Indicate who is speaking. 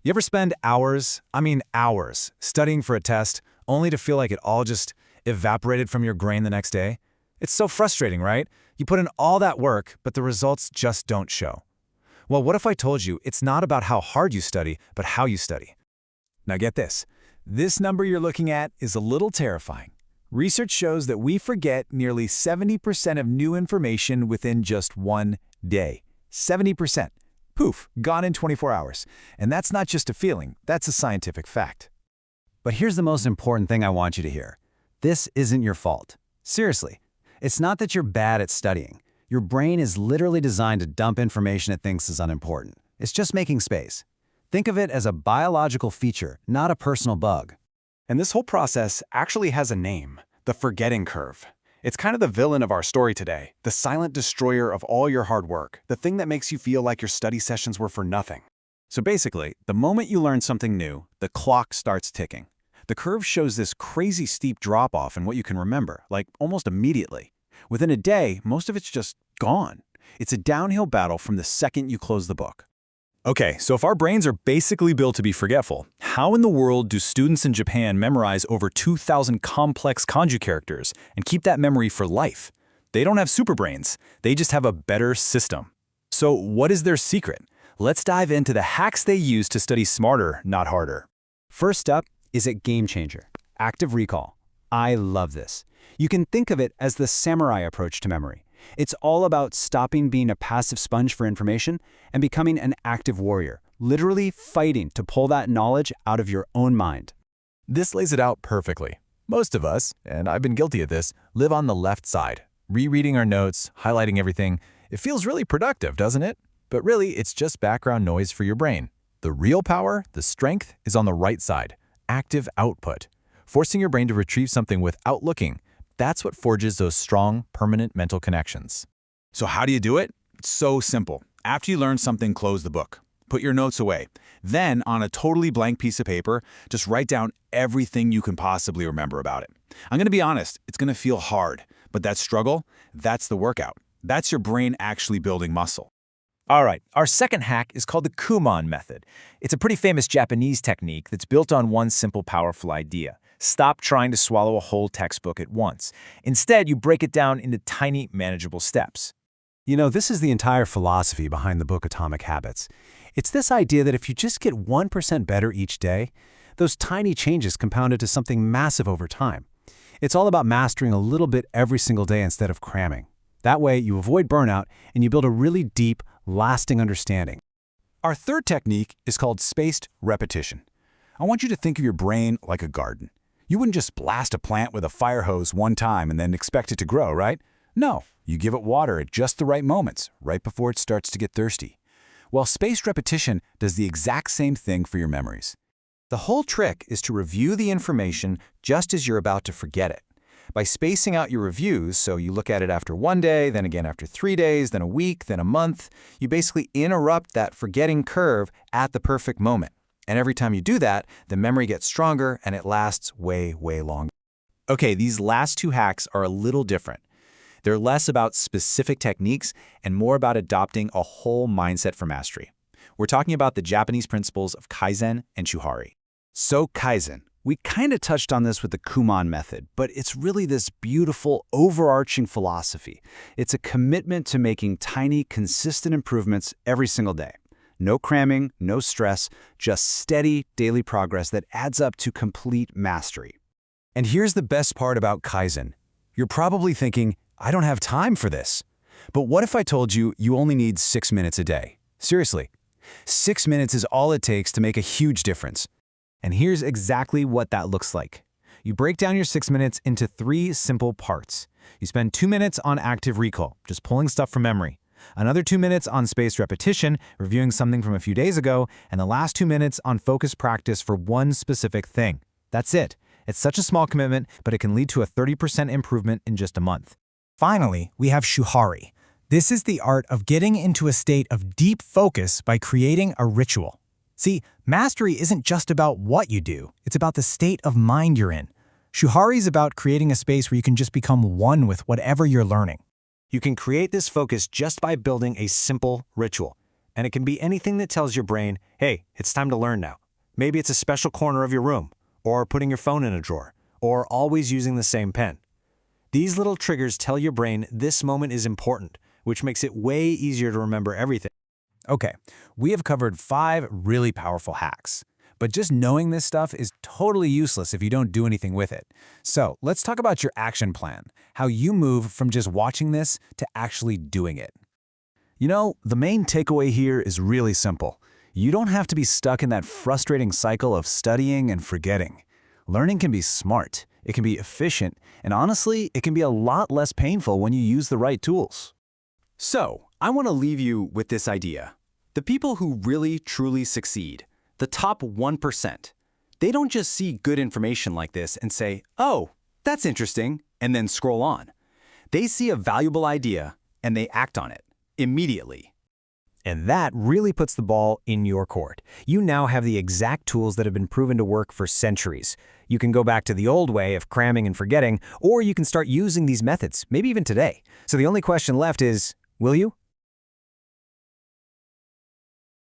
Speaker 1: You ever spend hours, hours, studying for a test, only to feel like it all just evaporated from your brain the next day? It's so frustrating, right? You put in all that work, but the results just don't show. Well, what if I told you it's not about how hard you study, but how you study? Now get this. This number you're looking at is a little terrifying. Research shows that we forget nearly 70% of new information within just one day. 70%. Poof, gone in 24 hours. And that's not just a feeling, that's a scientific fact.
Speaker 2: But here's the most important thing I want you to hear. This isn't your fault. Seriously. It's not that you're bad at studying. Your brain is literally designed to dump information it thinks is unimportant. It's just making space. Think of it as a biological feature, not a personal bug.
Speaker 3: And this whole process actually has a name, the forgetting curve. It's kind of the villain of our story today, the silent destroyer of all your hard work, the thing that makes you feel like your study sessions were for nothing. So basically, the moment you learn something new, the clock starts ticking. The curve shows this crazy steep drop-off in what you can remember, like almost immediately. Within a day, most of it's just gone. It's a downhill battle from the second you close the book.
Speaker 1: Okay, so if our brains are basically built to be forgetful, how in the world do students in Japan memorize over 2,000 complex kanji characters and keep that memory for life? They don't have superbrains, they just have a better system. So what is their secret? Let's dive into the hacks they use to study smarter, not harder.
Speaker 2: First up is a game changer, active recall. I love this. You can think of it as the samurai approach to memory. It's all about stopping being a passive sponge for information and becoming an active warrior, literally fighting to pull that knowledge out of your own mind.
Speaker 1: This lays it out perfectly. Most of us, and I've been guilty of this, live on the left side, rereading our notes, highlighting everything. It feels really productive, doesn't it? But really, it's just background noise for your brain. The real power, the strength, is on the right side, active output, forcing your brain to retrieve something without looking. That's what forges those strong, permanent mental connections.
Speaker 4: So how do you do it? It's so simple. After you learn something, close the book. Put your notes away. Then, on a totally blank piece of paper, just write down everything you can possibly remember about it. I'm going to be honest, it's going to feel hard, but that struggle, that's the workout. That's your brain actually building muscle.
Speaker 5: All right, our second hack is called the Kumon method. It's a pretty famous Japanese technique that's built on one simple, powerful idea. Stop trying to swallow a whole textbook at once. Instead, you break it down into tiny, manageable steps.
Speaker 2: You know, this is the entire philosophy behind the book Atomic Habits. It's this idea that if you just get 1% better each day, those tiny changes compound into something massive over time. It's all about mastering a little bit every single day instead of cramming. That way, you avoid burnout and you build a really deep, lasting understanding.
Speaker 4: Our third technique is called spaced repetition. I want you to think of your brain like a garden. You wouldn't just blast a plant with a fire hose one time and then expect it to grow, right? No, you give it water at just the right moments, right before it starts to get thirsty. Well, spaced repetition does the exact same thing for your memories.
Speaker 6: The whole trick is to review the information just as you're about to forget it. By spacing out your reviews, so you look at it after 1 day, then again after 3 days, then a week, then a month, you basically interrupt that forgetting curve at the perfect moment. And every time you do that, the memory gets stronger and it lasts way, way longer.
Speaker 5: Okay, these last two hacks are a little different. They're less about specific techniques and more about adopting a whole mindset for mastery. We're talking about the Japanese principles of Kaizen and Shuhari.
Speaker 3: So Kaizen. We kind of touched on this with the Kumon method, but it's really this beautiful, overarching philosophy. It's a commitment to making tiny, consistent improvements every single day. No cramming, no stress, just steady daily progress that adds up to complete mastery.
Speaker 1: And here's the best part about Kaizen. You're probably thinking, I don't have time for this. But what if I told you you only need 6 minutes a day? Seriously, 6 minutes is all it takes to make a huge difference. And here's exactly what that looks like. You break down your 6 minutes into 3 simple parts. You spend 2 minutes on active recall, just pulling stuff from memory. Another 2 minutes on spaced repetition, reviewing something from a few days ago, and the last 2 minutes on focused practice for one specific thing. That's it. It's such a small commitment, but it can lead to a 30% improvement in just a month.
Speaker 7: Finally, we have Shuhari. This is the art of getting into a state of deep focus by creating a ritual. See, mastery isn't just about what you do, it's about the state of mind you're in. Shuhari is about creating a space where you can just become one with whatever you're learning.
Speaker 6: You can create this focus just by building a simple ritual.
Speaker 2: And it can be anything that tells your brain, hey, it's time to learn now. Maybe it's a special corner of your room, or putting your phone in a drawer, or always using the same pen. These little triggers tell your brain this moment is important, which makes it way easier to remember everything.
Speaker 1: Okay, we have covered 5 really powerful hacks. But just knowing this stuff is totally useless if you don't do anything with it. So let's talk about your action plan, how you move from just watching this to actually doing it.
Speaker 4: You know, the main takeaway here is really simple. You don't have to be stuck in that frustrating cycle of studying and forgetting. Learning can be smart, it can be efficient, and honestly, it can be a lot less painful when you use the right tools.
Speaker 6: So, I want to leave you with this idea. The people who really, truly succeed, the top 1%, they don't just see good information like this and say, oh, that's interesting, and then scroll on. They see a valuable idea and they act on it immediately.
Speaker 2: And that really puts the ball in your court. You now have the exact tools that have been proven to work for centuries. You can go back to the old way of cramming and forgetting, or you can start using these methods, maybe even today. So the only question left is, will you?